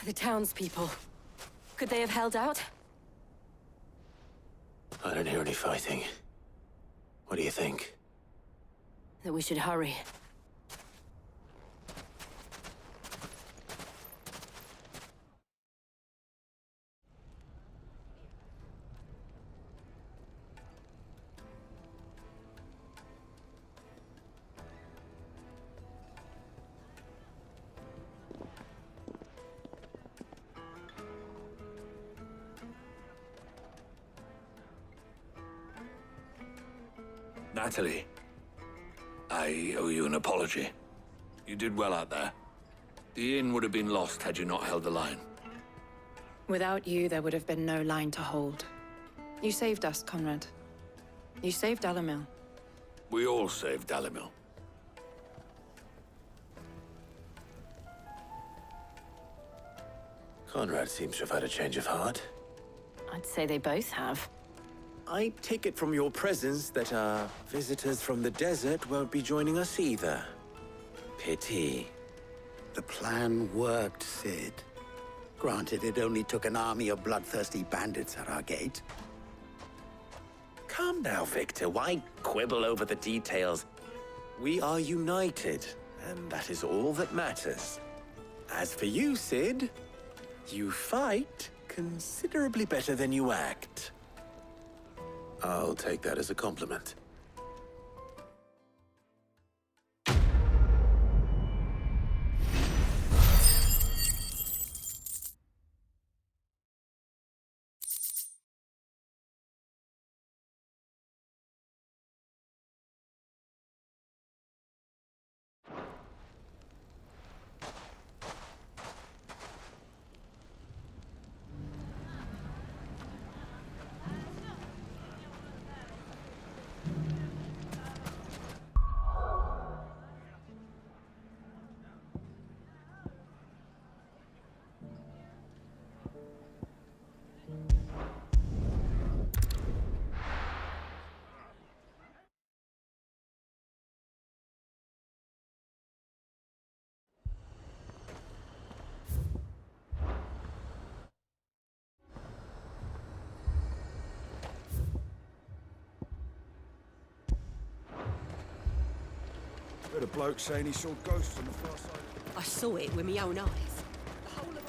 The townspeople. Could they have held out? I don't hear any fighting. What do you think? That we should hurry. Natalie, I owe you an apology. You did well out there. The inn would have been lost had you not held the line. Without you, there would have been no line to hold. You saved us, Conrad. You saved Alamil. We all saved Alamil. Conrad seems to have had a change of heart. I'd say they both have. I take it from your presence that our visitors from the desert won't be joining us either. Pity. The plan worked, Sid. Granted, it only took an army of bloodthirsty bandits at our gate. Calm now, Victor. Why quibble over the details? We are united, and that is all that matters. As for you, Sid, you fight considerably better than you act. I'll take that as a compliment. Heard a bloke saying he saw ghosts on the far side. I saw it with my own eyes. The whole of...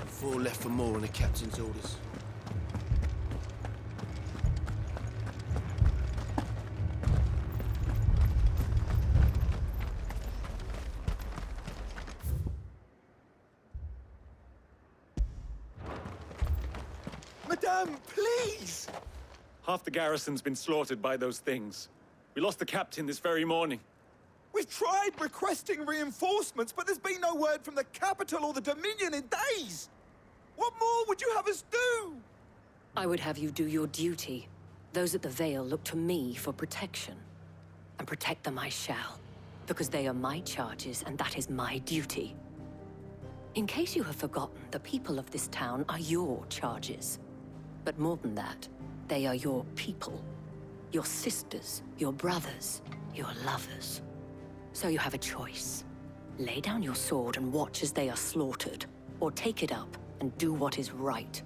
Four left for more on the captain's orders. Madame, please! Half the garrison's been slaughtered by those things. We lost the captain this very morning. We've tried requesting reinforcements, but there's been no word from the capital or the Dominion in days! What more would you have us do? I would have you do your duty. Those at the Vale look to me for protection. And protect them I shall. Because they are my charges, and that is my duty. In case you have forgotten, the people of this town are your charges. But more than that, they are your people. Your sisters, your brothers, your lovers. So you have a choice. Lay down your sword and watch as they are slaughtered, or take it up and do what is right.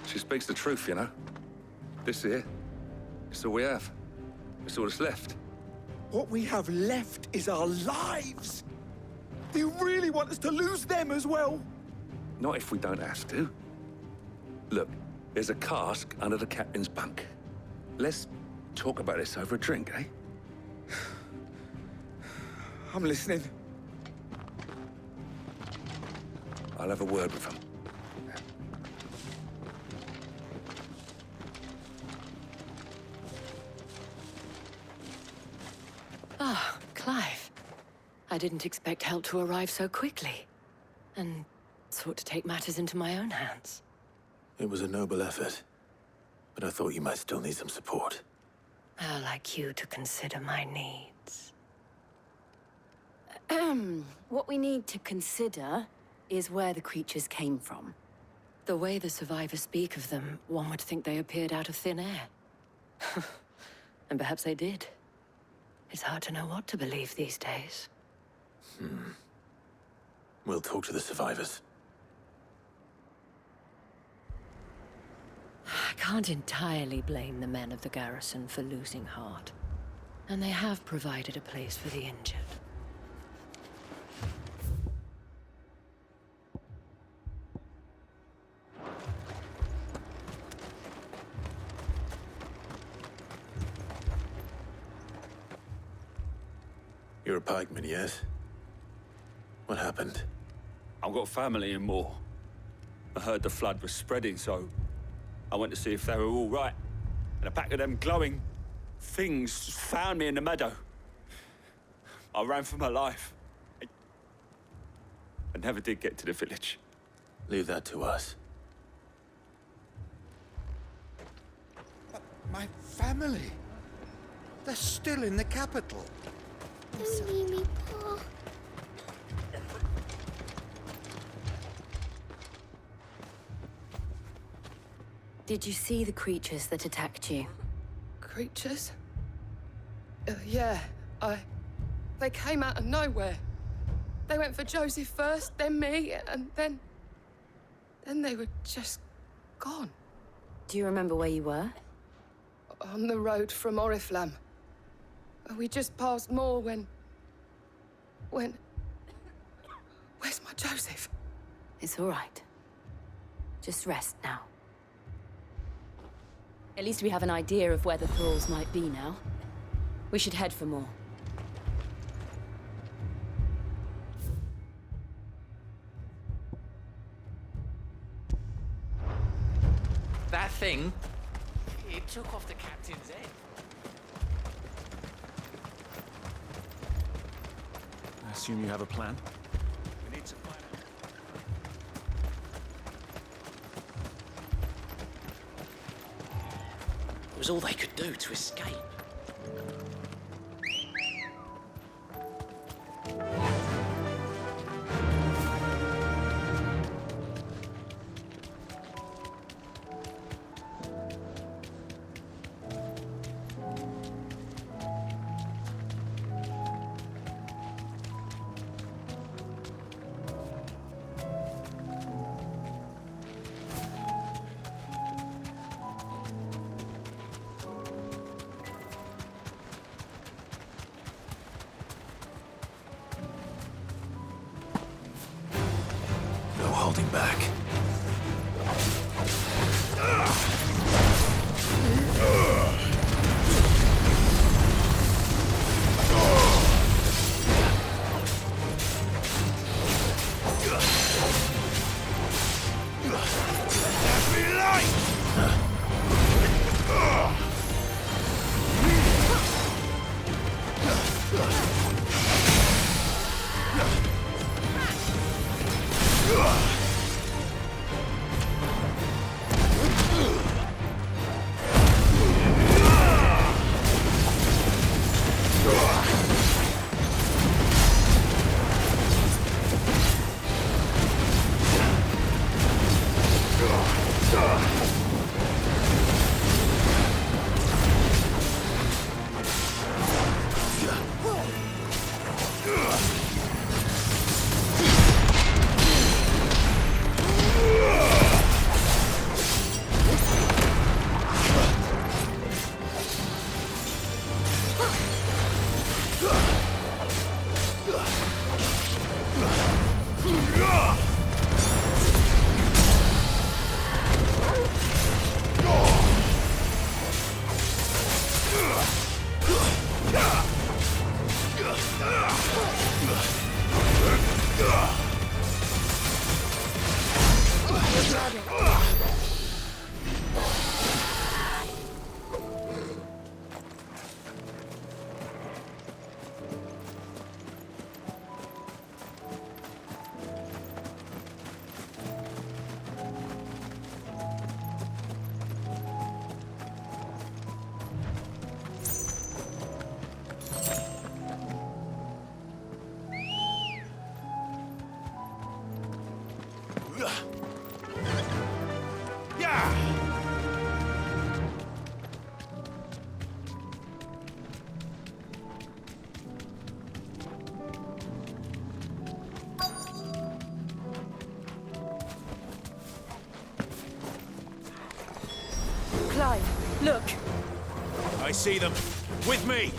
She speaks the truth, you know. This here, it's all we have. It's all that's left. What we have left is our lives! Do you really want us to lose them as well? Not if we don't have to. Look, there's a cask under the captain's bunk. Let's talk about this over a drink, eh? I'm listening. I'll have a word with him. Ah, Clive. I didn't expect help to arrive so quickly. And sought to take matters into my own hands. It was a noble effort, but I thought you might still need some support. I'd like you to consider my needs. What we need to consider is where the creatures came from. The way the survivors speak of them, one would think they appeared out of thin air. And perhaps they did. It's hard to know what to believe these days. We'll talk to the survivors. I can't entirely blame the men of the garrison for losing heart. And they have provided a place for the injured. You're a pikeman, yes? What happened? I've got family in Moor. I heard the flood was spreading, so I went to see if they were all right. And a pack of them glowing things found me in the meadow. I ran for my life. I never did get to the village. Leave that to us. But my family... They're still in the capital. Don't leave me, Pa. Did you see the creatures that attacked you? Creatures? Yeah, They came out of nowhere. They went for Joseph first, then me, and then they were just gone. Do you remember where you were? On the road from Oriflamme. We just passed Moor when... Where's my Joseph? It's all right. Just rest now. At least we have an idea of where the thralls might be now. We should head for more. That thing, it took off the captain's head. I assume you have a plan? We need to find out. It was all they could do to escape. No holding back. Clive, look! I see them. With me!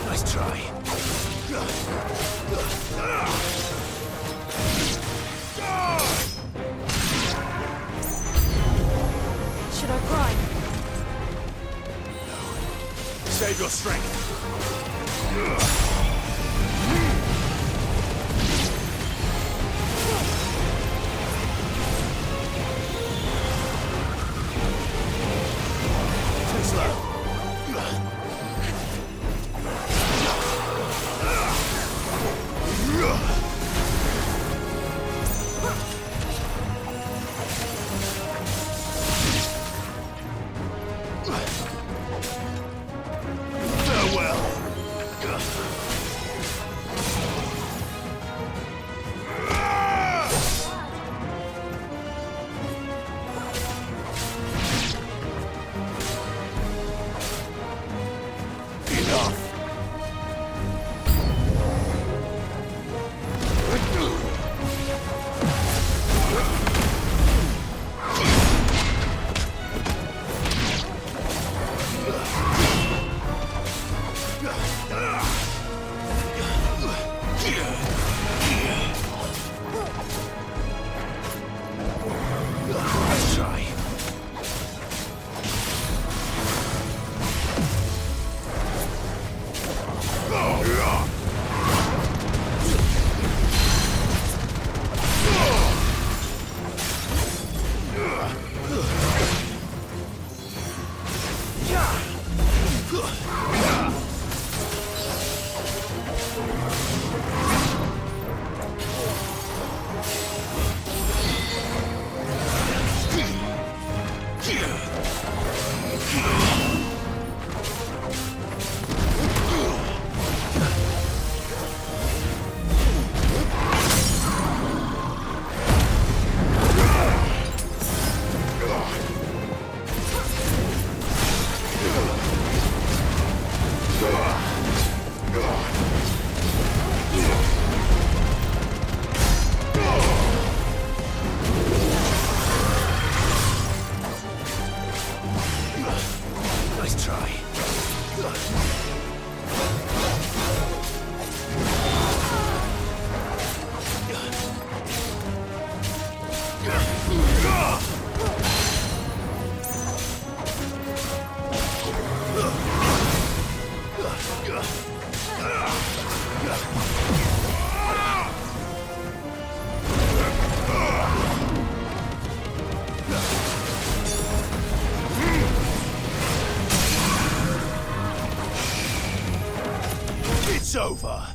Nice try. Should I cry? Save your strength. Too slow. It's over.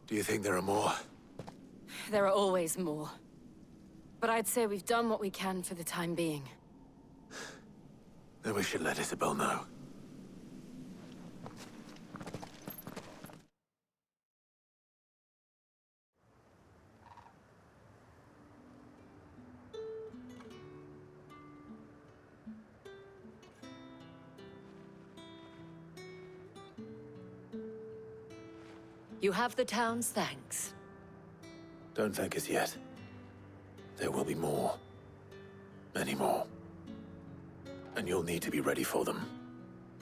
Do you think there are more? There are always more. But I'd say we've done what we can for the time being. Then we should let Isabel know. You have the town's thanks. Don't thank us yet. There will be more. Many more. And you'll need to be ready for them.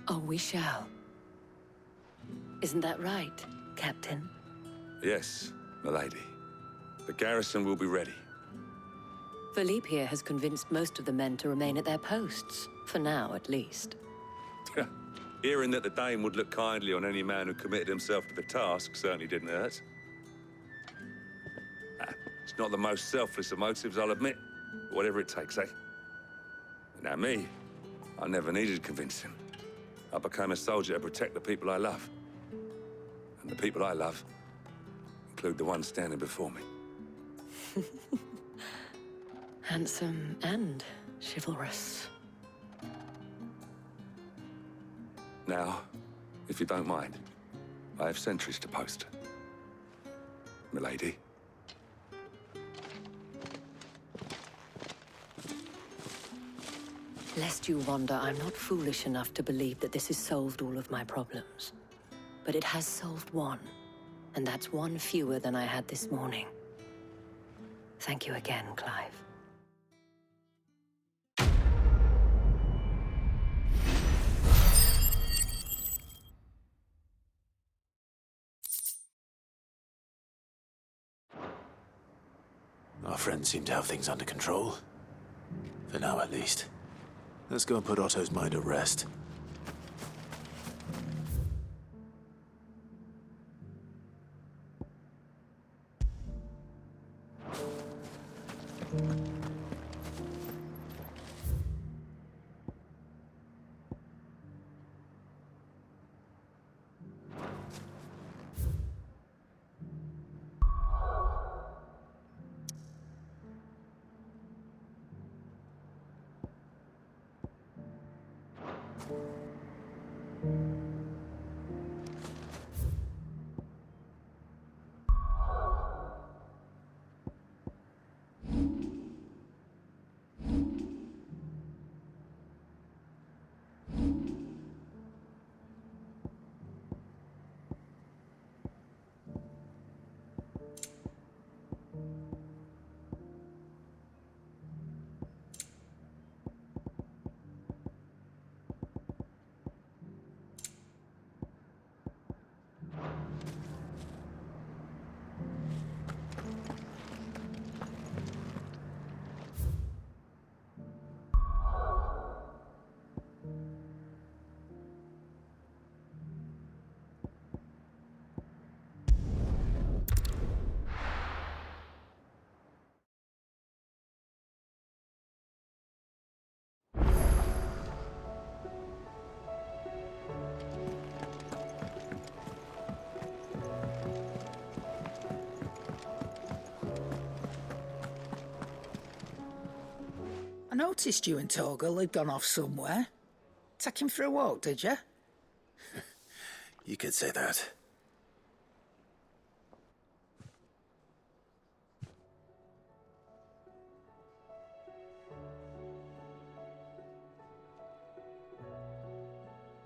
Oh, we shall. Isn't that right, Captain? Yes, milady. The garrison will be ready. Philippe here has convinced most of the men to remain at their posts. For now, at least. Hearing that the Dane would look kindly on any man who committed himself to the task certainly didn't hurt. It's not the most selfless of motives, I'll admit. But whatever it takes, eh? Now me, I never needed convincing. I became a soldier to protect the people I love. And the people I love include the ones standing before me. Handsome and chivalrous. Now, if you don't mind, I have sentries to post. Milady. Lest you wonder, I'm not foolish enough to believe that this has solved all of my problems. But it has solved one, and that's one fewer than I had this morning. Thank you again, Clive. Our friends seem to have things under control. For now, at least. Let's go and put Otto's mind at rest. I noticed you and Torgal had gone off somewhere. Take him for a walk, did you? You could say that.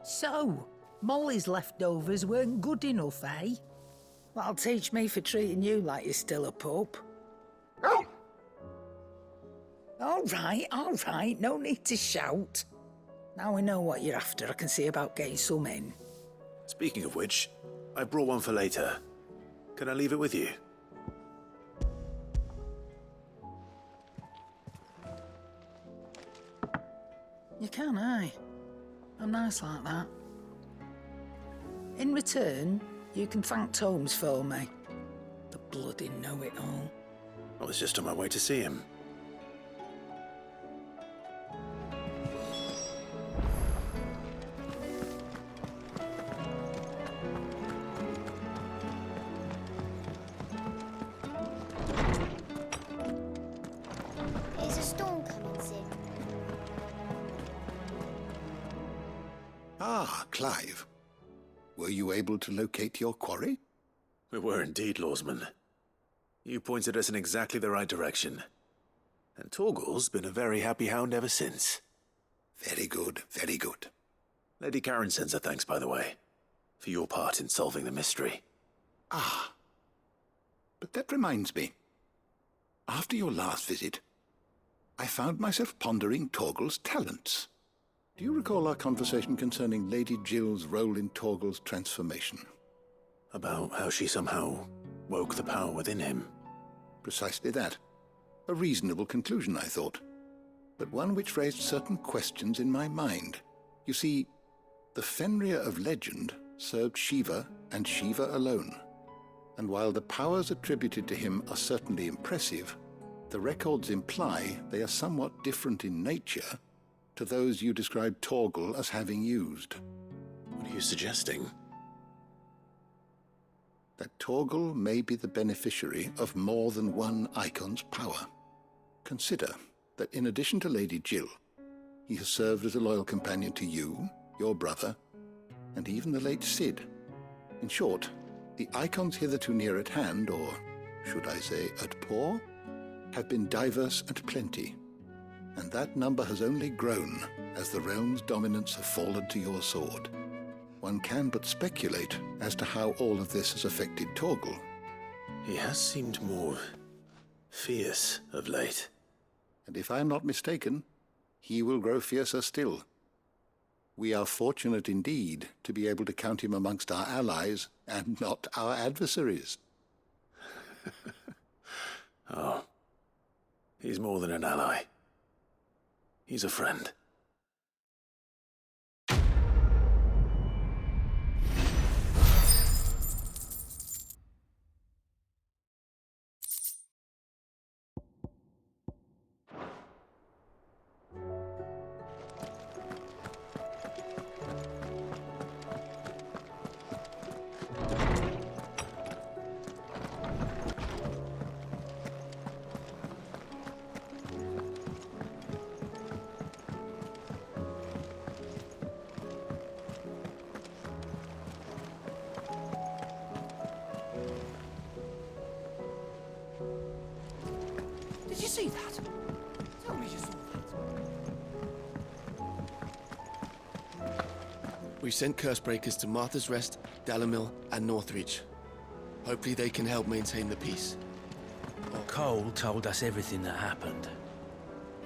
So, Molly's leftovers weren't good enough, eh? That'll teach me for treating you like you're still a pup. All right, no need to shout. Now we know what you're after, I can see about getting some in. Speaking of which, I brought one for later. Can I leave it with you? You can, aye. I'm nice like that. In return, you can thank Tomes for me. The bloody know-it-all. I was just on my way to see him. Is a storm coming soon? Ah, Clive. Were you able to locate your quarry? We were indeed, Lawsman. You pointed us in exactly the right direction. And Torgal's been a very happy hound ever since. Very good, very good. Lady Karen sends her thanks, by the way, for your part in solving the mystery. Ah. But that reminds me. After your last visit, I found myself pondering Torgal's talents. Do you recall our conversation concerning Lady Jill's role in Torgal's transformation? About how she somehow woke the power within him. Precisely that. A reasonable conclusion, I thought. But one which raised certain questions in my mind. You see, the Fenrir of legend served Shiva and Shiva alone. And while the powers attributed to him are certainly impressive, the records imply they are somewhat different in nature to those you described Torgal as having used. What are you suggesting? That Torgal may be the beneficiary of more than one Eikon's power. Consider, that in addition to Lady Jill, he has served as a loyal companion to you, your brother, and even the late Cid. In short, the Eikons hitherto near at hand, or should I say at paw, have been diverse and plenty, and that number has only grown as the realm's dominance have fallen to your sword. One can but speculate as to how all of this has affected Torgal. He has seemed more fierce of late. And if I am not mistaken, he will grow fiercer still. We are fortunate indeed to be able to count him amongst our allies and not our adversaries. Oh, he's more than an ally. He's a friend. Did you see that? Tell me you saw that. We've sent Cursebreakers to Martha's Rest, Dalamil, and Northreach. Hopefully they can help maintain the peace. Cole told us everything that happened.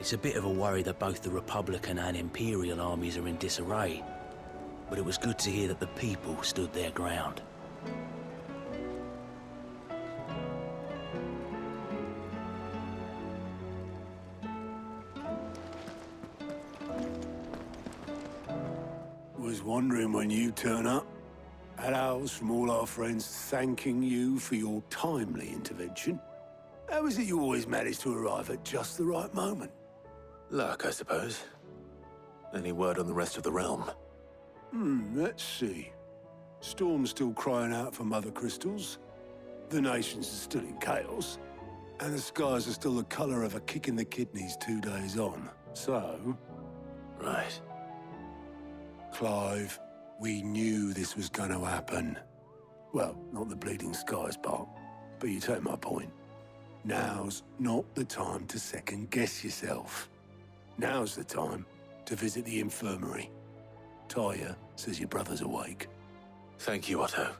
It's a bit of a worry that both the Republican and Imperial armies are in disarray. But it was good to hear that the people stood their ground. Was wondering when you turn up. Had owls from all our friends thanking you for your timely intervention. How is it you always manage to arrive at just the right moment? Luck, I suppose. Any word on the rest of the realm? Let's see. Storm's still crying out for Mothercrystals. The nations are still in chaos. And the skies are still the colour of a kick in the kidneys 2 days on. So... Right. Clive, we knew this was going to happen. Well, not the bleeding skies part, but you take my point. Now's not the time to second-guess yourself. Now's the time to visit the infirmary. Taya says your brother's awake. Thank you, Otto.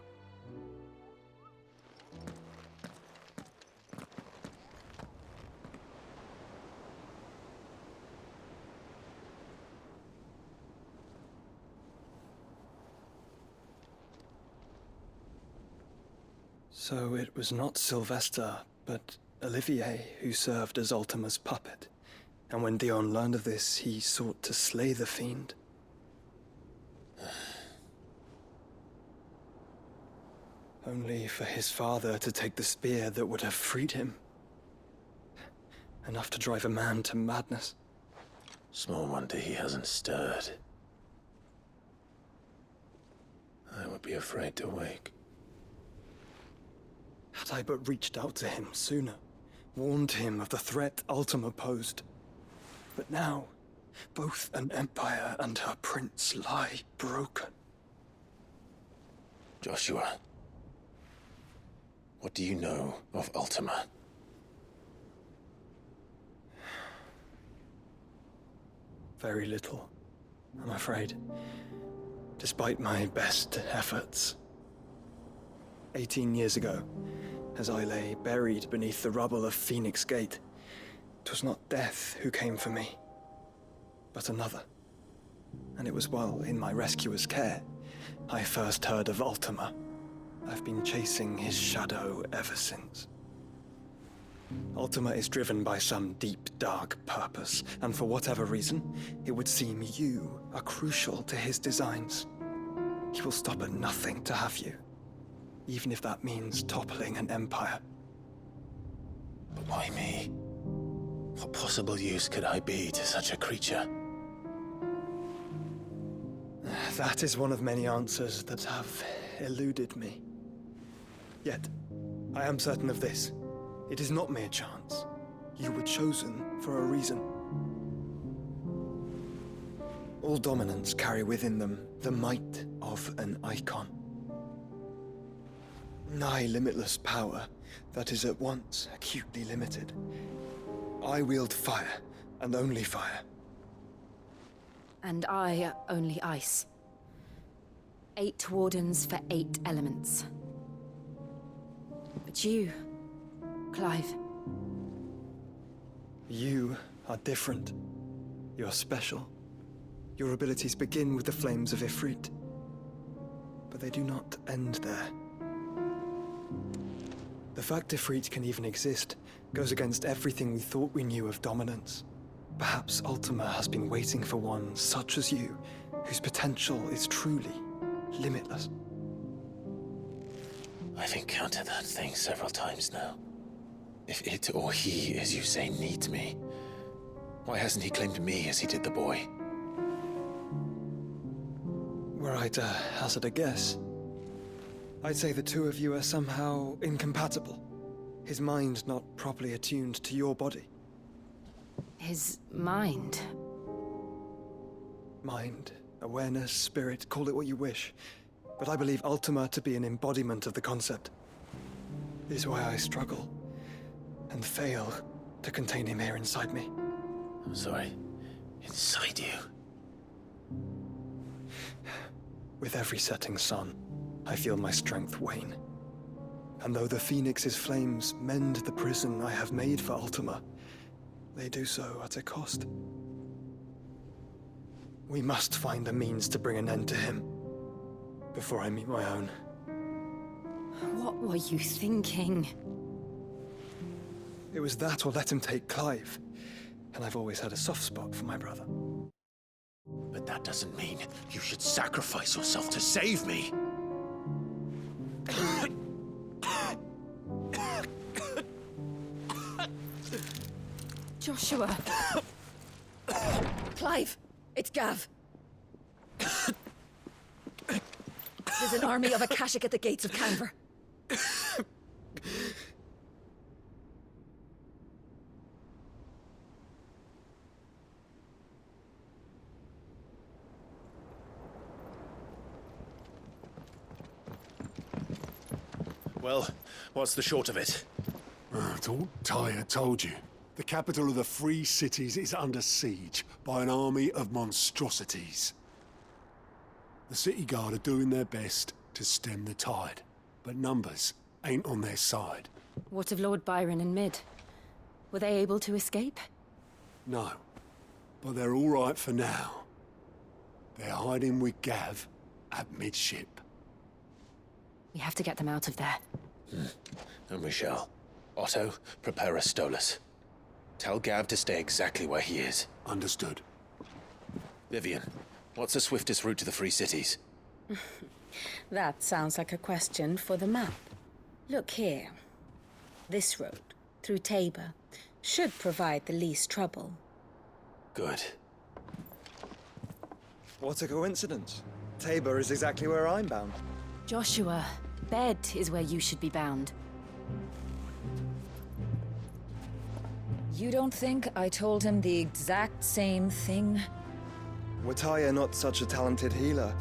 So it was not Sylvester, but Olivier who served as Ultima's puppet. And when Dion learned of this, he sought to slay the fiend. Only for his father to take the spear that would have freed him. Enough to drive a man to madness. Small wonder he hasn't stirred. I would be afraid to wake. Had I but reached out to him sooner, warned him of the threat Ultima posed. But now, both an empire and her prince lie broken. Joshua, what do you know of Ultima? Very little, I'm afraid. Despite my best efforts. 18 years ago, as I lay buried beneath the rubble of Phoenix Gate, 'twas not death who came for me, but another. And it was while in my rescuer's care, I first heard of Ultima. I've been chasing his shadow ever since. Ultima is driven by some deep, dark purpose, and for whatever reason, it would seem you are crucial to his designs. He will stop at nothing to have you, even if that means toppling an empire. But why me? What possible use could I be to such a creature? That is one of many answers that have eluded me. Yet, I am certain of this. It is not mere chance. You were chosen for a reason. All dominants carry within them the might of an Eikon. Nigh limitless power that is at once acutely limited. I wield fire, and only fire. And I only ice. 8 wardens for 8 elements. But you, Clive. You are different. You're special. Your abilities begin with the flames of Ifrit. But they do not end there. The fact Ifrit can even exist goes against everything we thought we knew of dominance. Perhaps Ultima has been waiting for one such as you, whose potential is truly limitless. I've encountered that thing several times now. If it or he, as you say, needs me, why hasn't he claimed me as he did the boy? Were I to hazard a guess, I'd say the two of you are somehow incompatible. His mind not properly attuned to your body. His mind? Mind, awareness, spirit, call it what you wish. But I believe Ultima to be an embodiment of the concept. This is why I struggle and fail to contain him here inside me. I'm sorry. Inside you? With every setting sun, I feel my strength wane. And though the Phoenix's flames mend the prison I have made for Ultima, they do so at a cost. We must find a means to bring an end to him before I meet my own. What were you thinking? It was that or let him take Clive. And I've always had a soft spot for my brother. But that doesn't mean you should sacrifice yourself to save me. Joshua! Clive! It's Gav! There's an army of Akashic at the gates of Canver. Well, what's the short of it? It's all Tyre told you. The capital of the Free Cities is under siege by an army of monstrosities. The city guard are doing their best to stem the tide, but numbers ain't on their side. What of Lord Byron and Mid? Were they able to escape? No, but they're all right for now. They're hiding with Gav at midship. We have to get them out of there. And we shall. Otto, prepare a Stolas. Tell Gav to stay exactly where he is. Understood. Vivian, what's the swiftest route to the Free Cities? That sounds like a question for the map. Look here. This road, through Tabor, should provide the least trouble. Good. What a coincidence. Tabor is exactly where I'm bound. Joshua, bed is where you should be bound. You don't think I told him the exact same thing? Were Tyre not such a talented healer,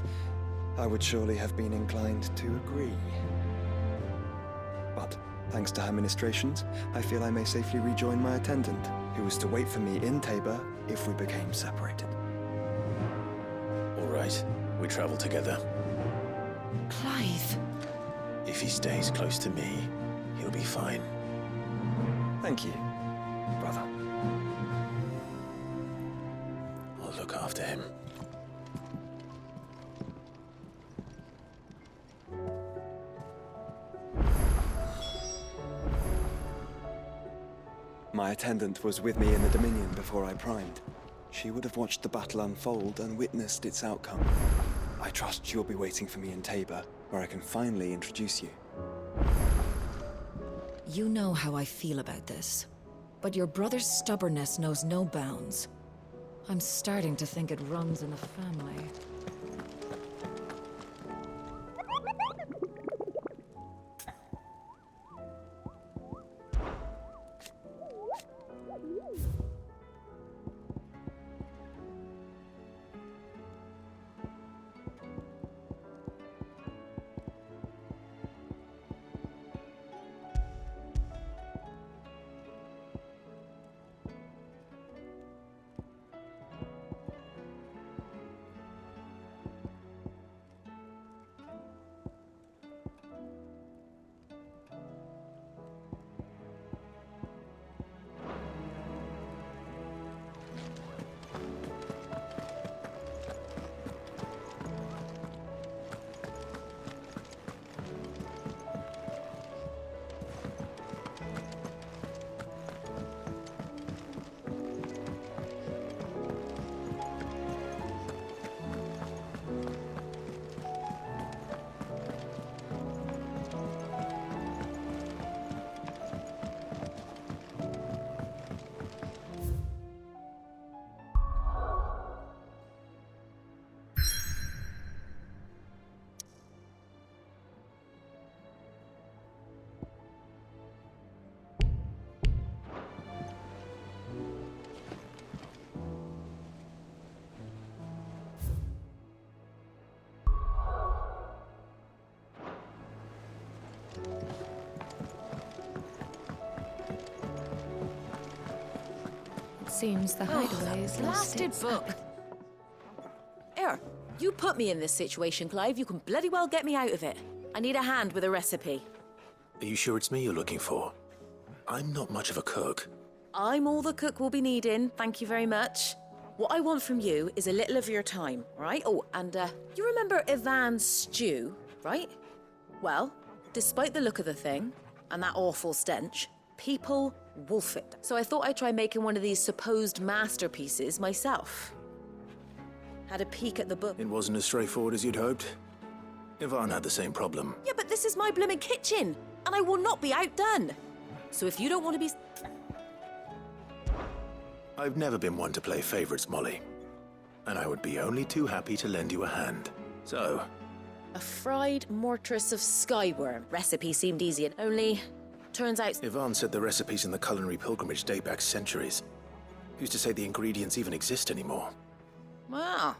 I would surely have been inclined to agree. But, thanks to her ministrations, I feel I may safely rejoin my attendant, who was to wait for me in Tabor if we became separated. All right, we travel together. Clive! If he stays close to me, he'll be fine. Thank you, brother. I'll look after him. My attendant was with me in the Dominion before I primed. She would have watched the battle unfold and witnessed its outcome. I trust she'll be waiting for me in Tabor, where I can finally introduce you. You know how I feel about this, but your brother's stubbornness knows no bounds. I'm starting to think it runs in the family. It seems the hideaway is Blasted book! Here, you put me in this situation, Clive. You can bloody well get me out of it. I need a hand with a recipe. Are you sure it's me you're looking for? I'm not much of a cook. I'm all the cook will be needing, thank you very much. What I want from you is a little of your time, right? Oh, and you remember Ivan's stew, right? Well, despite the look of the thing, and that awful stench, people wolf it. So I thought I'd try making one of these supposed masterpieces myself. Had a peek at the book. It wasn't as straightforward as you'd hoped. Ivan had the same problem. Yeah, but this is my blimmin' kitchen, and I will not be outdone. So if you don't want to be... I've never been one to play favorites, Molly. And I would be only too happy to lend you a hand. So... A fried mortress of skyworm. Recipe seemed easy, and only... Turns out... Ivan said the recipes in the culinary pilgrimage date back centuries. Who's to say the ingredients even exist anymore? Wow.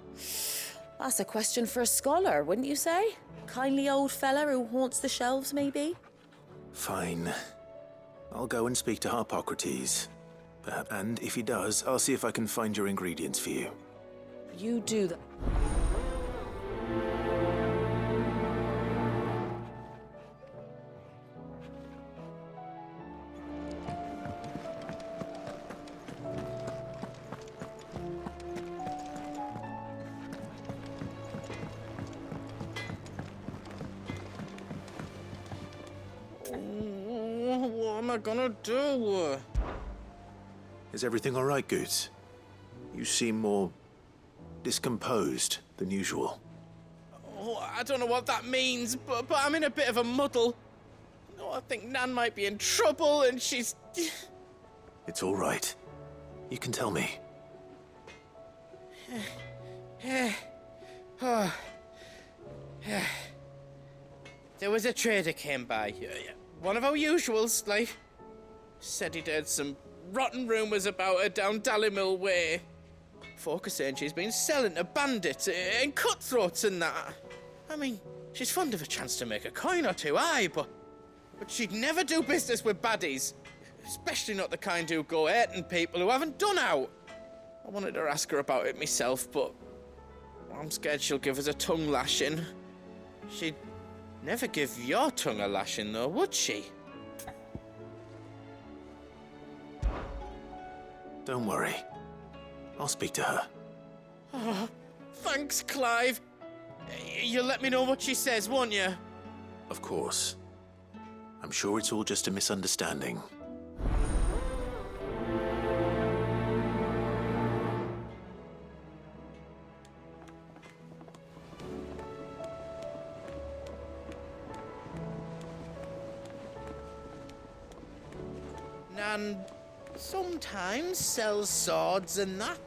That's a question for a scholar, wouldn't you say? Kindly old fella who haunts the shelves, maybe? Fine. I'll go and speak to Harpocrates. And if he does, I'll see if I can find your ingredients for you. You do that. What am I gonna do? Is everything all right, Goots? You seem more discomposed than usual. Oh, I don't know what that means, but I'm in a bit of a muddle. Oh, I think Nan might be in trouble, and she's... It's all right. You can tell me. There was a trader came by. One of our usuals, like. Said he'd heard some rotten rumours about her down Dalimil Way. Folk are saying she's been selling to bandits and cutthroats and that. I mean, she's fond of a chance to make a coin or two, aye, but she'd never do business with baddies. Especially not the kind who go hurting people who haven't done out. I wanted to ask her about it myself, but I'm scared she'll give us a tongue lashing. She'd never give your tongue a lashing, though, would she? Don't worry. I'll speak to her. Oh, thanks, Clive. You'll let me know what she says, won't you? Of course. I'm sure it's all just a misunderstanding. Nan sometimes sells swords and that,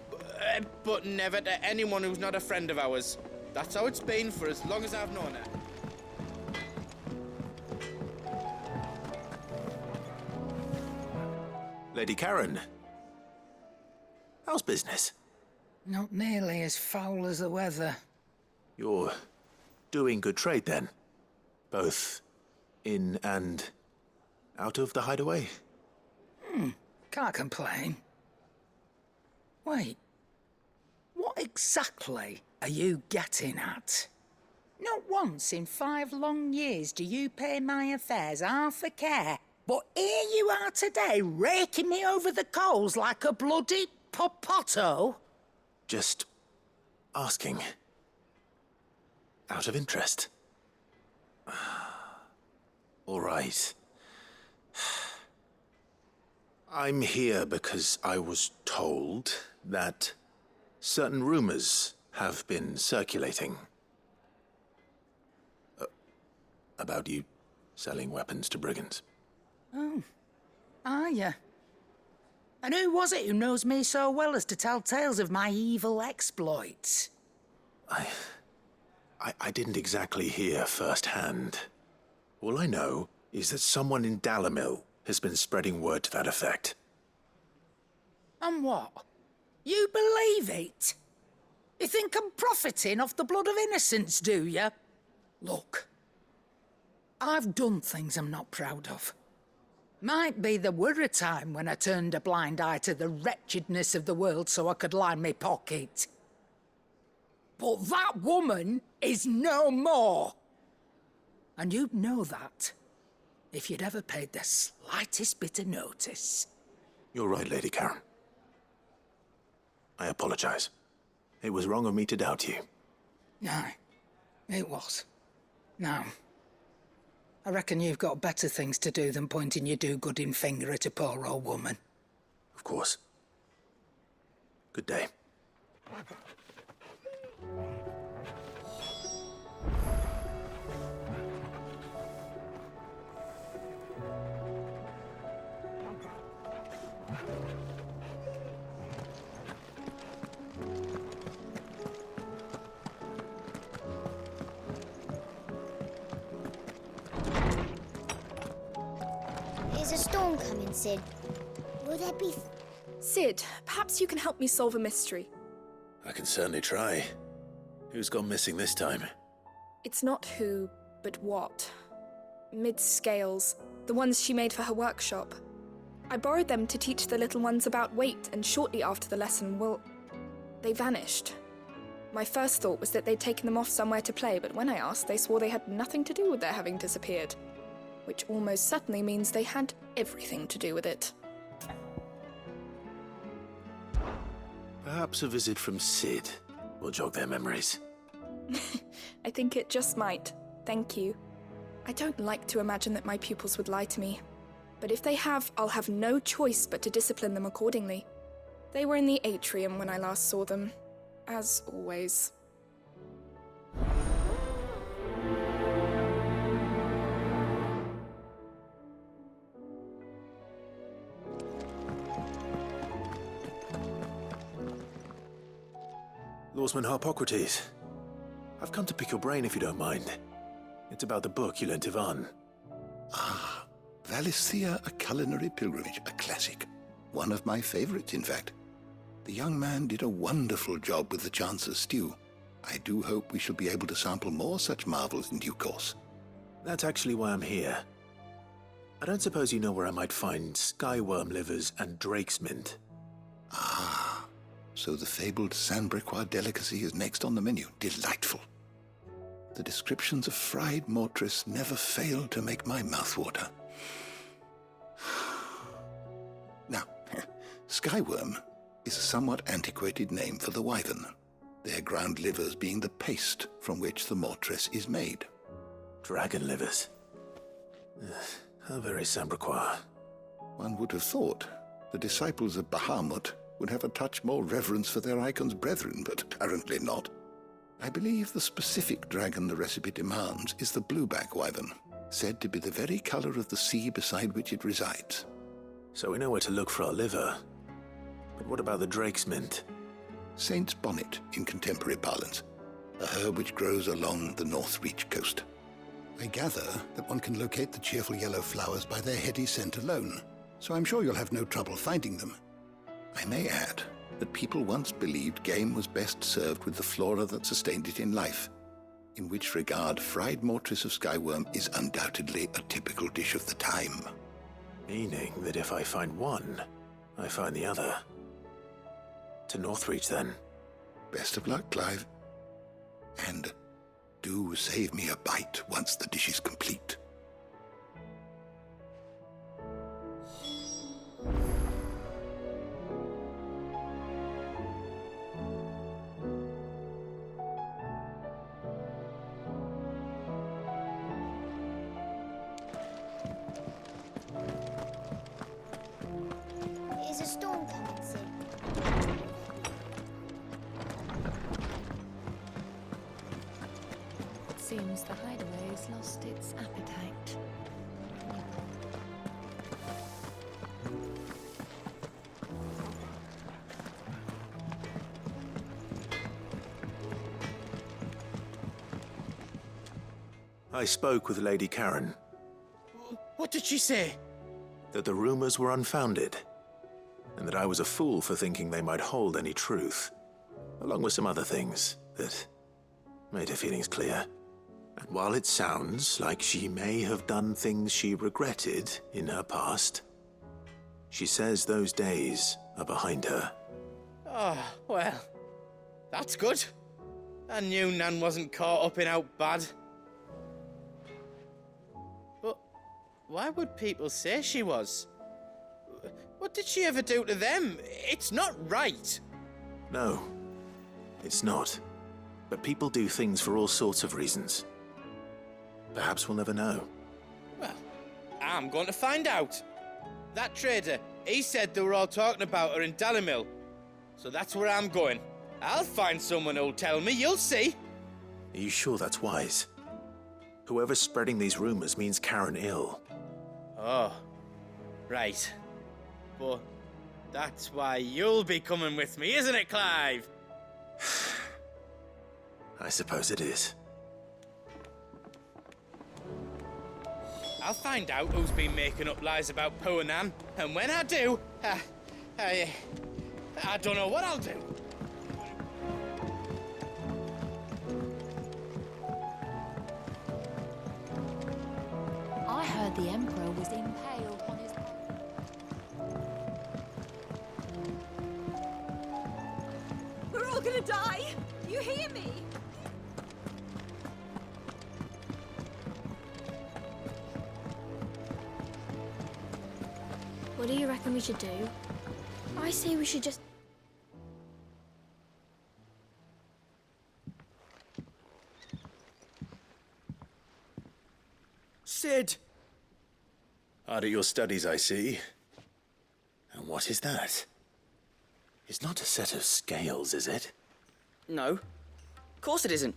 but never to anyone who's not a friend of ours. That's how it's been for as long as I've known her. Lady Karen, how's business? Not nearly as foul as the weather. You're doing good trade, then? Both in and out of the hideaway? Can't complain. Wait. What exactly are you getting at? Not once in 5 long years do you pay my affairs half a care. But here you are today, raking me over the coals like a bloody popoto. Just asking. Out of interest. All right. I'm here because I was told that certain rumors have been circulating. About you selling weapons to brigands. Oh, are you? And who was it who knows me so well as to tell tales of my evil exploits? I didn't exactly hear firsthand. All I know is that someone in Dalimil has been spreading word to that effect. And what? You believe it? You think I'm profiting off the blood of innocents, do you? Look, I've done things I'm not proud of. Might be there were a time when I turned a blind eye to the wretchedness of the world so I could line me pocket. But that woman is no more. And you'd know that if you'd ever paid the slightest bit of notice. You're right, Lady Karen. I apologize. It was wrong of me to doubt you. No, it was. Now, I reckon you've got better things to do than pointing your do-gooding finger at a poor old woman. Of course. Good day. Is a storm coming, Sid? Will there be... Sid, perhaps you can help me solve a mystery. I can certainly try. Who's gone missing this time? It's not who, but what. Mid-scales, the ones she made for her workshop. I borrowed them to teach the little ones about weight, and shortly after the lesson, well, they vanished. My first thought was that they'd taken them off somewhere to play, but when I asked, they swore they had nothing to do with their having disappeared. Which almost certainly means they had everything to do with it. Perhaps a visit from Sid will jog their memories. I think it just might. Thank you. I don't like to imagine that my pupils would lie to me. But if they have, I'll have no choice but to discipline them accordingly. They were in the atrium when I last saw them, as always. Lawsman Harpocrates, I've come to pick your brain if you don't mind. It's about the book you lent Ivan. Ah, Valisthea, a culinary pilgrimage, a classic. One of my favorites, in fact. The young man did a wonderful job with the Chance's stew. I do hope we shall be able to sample more such marvels in due course. That's actually why I'm here. I don't suppose you know where I might find skyworm livers and drake's mint. Ah, so the fabled Sandbrequois delicacy is next on the menu. Delightful. The descriptions of fried mortress never fail to make my mouth water. Now, skyworm is a somewhat antiquated name for the wyvern, their ground livers being the paste from which the mortress is made. Dragon livers. How very Sandbrequois. One would have thought the disciples of Bahamut would have a touch more reverence for their Eikon's brethren, but apparently not. I believe the specific dragon the recipe demands is the blueback wyvern, said to be the very color of the sea beside which it resides. So we know where to look for our liver. But what about the drake's mint? Saint's bonnet in contemporary parlance, a herb which grows along the North Reach coast. I gather that one can locate the cheerful yellow flowers by their heady scent alone, so I'm sure you'll have no trouble finding them. I may add that people once believed game was best served with the flora that sustained it in life, in which regard fried mortress of skyworm is undoubtedly a typical dish of the time. Meaning that if I find one, I find the other. To Northreach, then. Best of luck, Clive. And do save me a bite once the dish is complete. Is a storm coming, Sid? It seems the hideaway has lost its appetite. I spoke with Lady Karen. What did she say? That the rumors were unfounded, and that I was a fool for thinking they might hold any truth, along with some other things that made her feelings clear. And while it sounds like she may have done things she regretted in her past, she says those days are behind her. Oh, well, that's good. I knew Nan wasn't caught up in out bad. But why would people say she was? What did she ever do to them? It's not right. No, it's not. But people do things for all sorts of reasons. Perhaps we'll never know. Well, I'm going to find out. That trader, he said they were all talking about her in Dalimil. So that's where I'm going. I'll find someone who'll tell me, you'll see. Are you sure that's wise? Whoever's spreading these rumors means Karen ill. Oh, right. But that's why you'll be coming with me, isn't it, Clive? I suppose it is. I'll find out who's been making up lies about poor Nan, and when I do, I don't know what I'll do. I heard the Emperor was impaled on his... We're all gonna die! You hear me? What do you reckon we should do? I say we should just... Sid! Hard at your studies, I see. And what is that? It's not a set of scales, is it? No. Of course it isn't.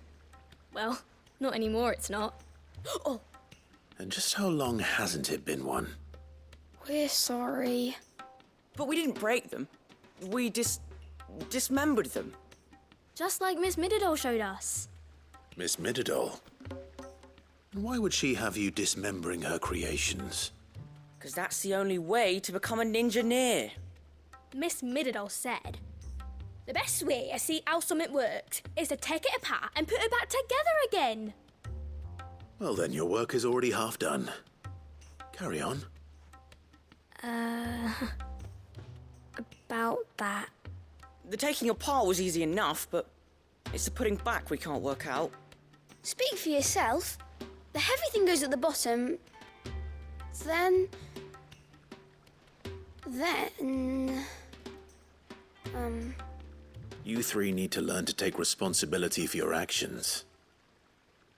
Well, not anymore, it's not. Oh, And just how long hasn't it been one? we're sorry. But we didn't break them. We dismembered them. Just like Miss Mididol showed us. Miss Mididol? Why would she have you dismembering her creations? Because that's the only way to become a ninja-neer. Miss Mididol said, the best way to see how something works is to take it apart and put it back together again. Well, then your work is already half done. Carry on. About that. The taking apart was easy enough, but it's the putting back we can't work out. Speak for yourself. The heavy thing goes at the bottom. Then... You three need to learn to take responsibility for your actions.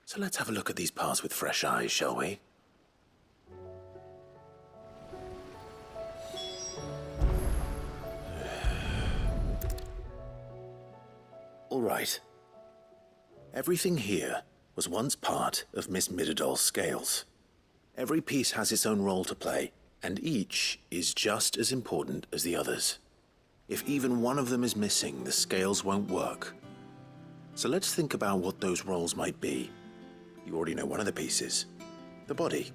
So let's have a look at these parts with fresh eyes, shall we? All right. Everything here was once part of Miss Mididol's scales. Every piece has its own role to play, and each is just as important as the others. If even one of them is missing, the scales won't work. So let's think about what those roles might be. You already know one of the pieces, the body.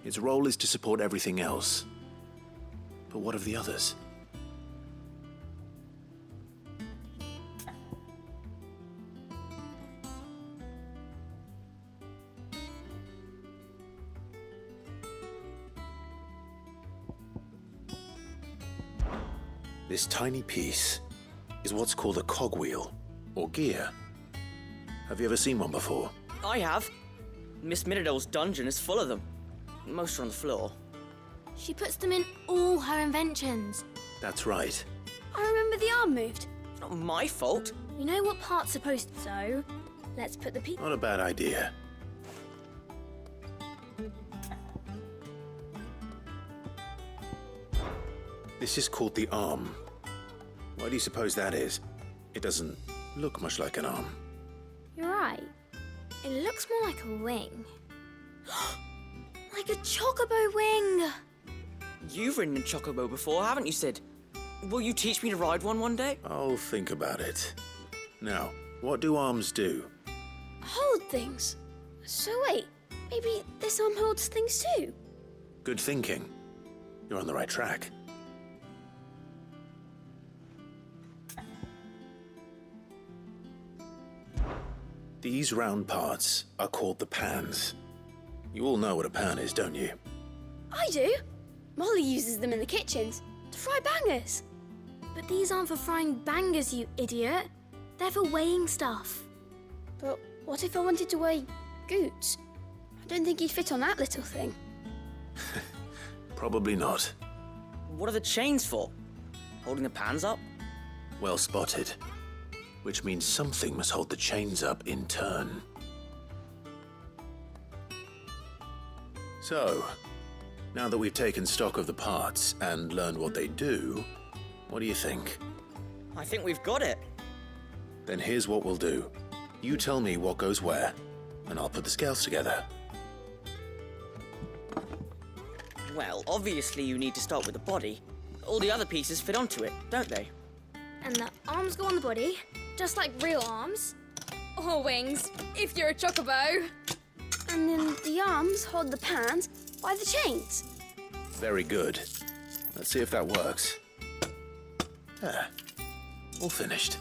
Its role is to support everything else. But what of the others? This tiny piece is what's called a cogwheel, or gear. Have you ever seen one before? I have. Miss Mididol's dungeon is full of them. Most are on the floor. She puts them in all her inventions. That's right. I remember the arm moved. It's not my fault. You know what part's supposed to... So, let's put the piece... Not a bad idea. This is called the arm. Why do you suppose that is? It doesn't look much like an arm. You're right. It looks more like a wing. Like a chocobo wing! You've ridden a chocobo before, haven't you, Sid? Will you teach me to ride one day? I'll think about it. Now, what do arms do? Hold things. So wait, maybe this arm holds things too? Good thinking. You're on the right track. These round parts are called the pans. You all know what a pan is, don't you? I do. Molly uses them in the kitchens to fry bangers. But these aren't for frying bangers, you idiot. They're for weighing stuff. But what if I wanted to weigh Goots? I don't think he'd fit on that little thing. Probably not. What are the chains for? Holding the pans up? Well spotted. Which means something must hold the chains up in turn. So, now that we've taken stock of the parts and learned what they do, what do you think? I think we've got it. Then here's what we'll do. You tell me what goes where, and I'll put the scales together. Well, obviously you need to start with the body. All the other pieces fit onto it, don't they? And the arms go on the body, just like real arms. Or wings, if you're a chocobo. And then the arms hold the pans by the chains. Very good. Let's see if that works. There. All finished.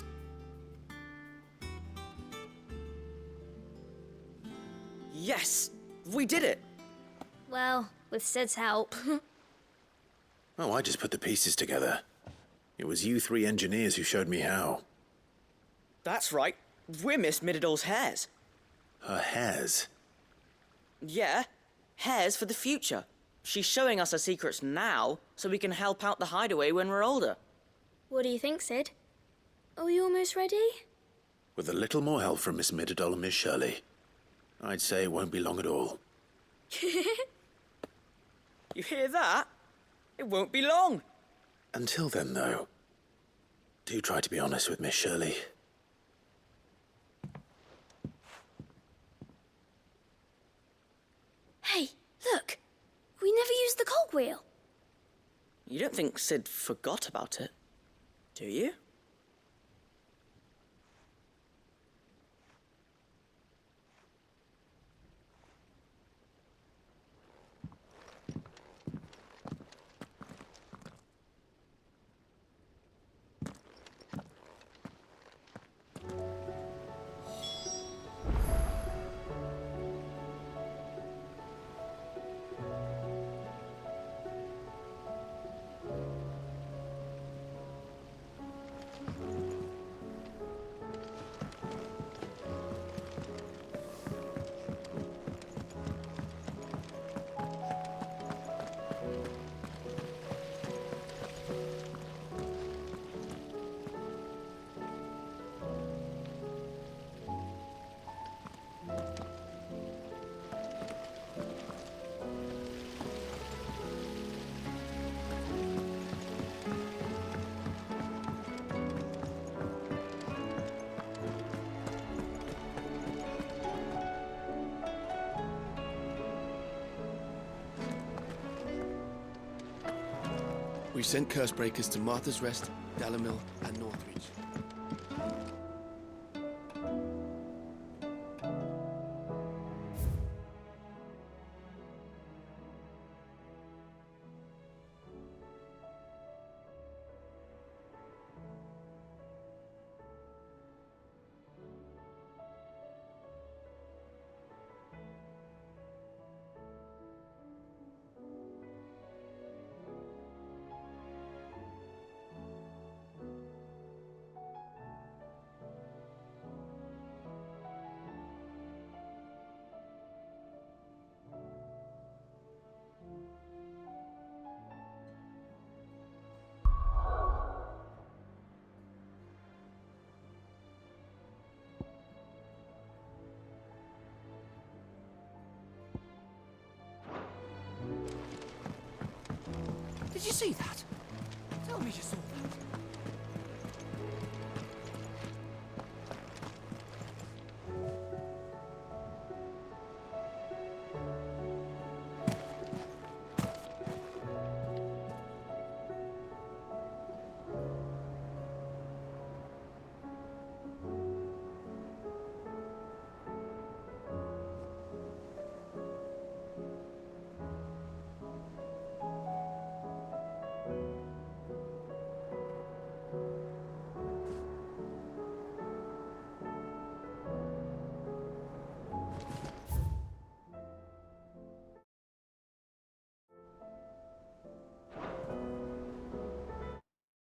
Yes! We did it! Well, with Sid's help. Oh, I just put the pieces together. It was you three engineers who showed me how. That's right. We're Miss Mididol's hairs. Her hairs? Yeah, hairs for the future. She's showing us her secrets now, so we can help out the hideaway when we're older. What do you think, Sid? Are we almost ready? With a little more help from Miss Mididol and Miss Shirley, I'd say it won't be long at all. You hear that? It won't be long. Until then, though, do try to be honest with Miss Shirley. Hey, look! We never used the cogwheel. You don't think Sid forgot about it, do you? We sent curse breakers to Martha's Rest, Dalimil, and Northreach. Did you see that? Tell me you saw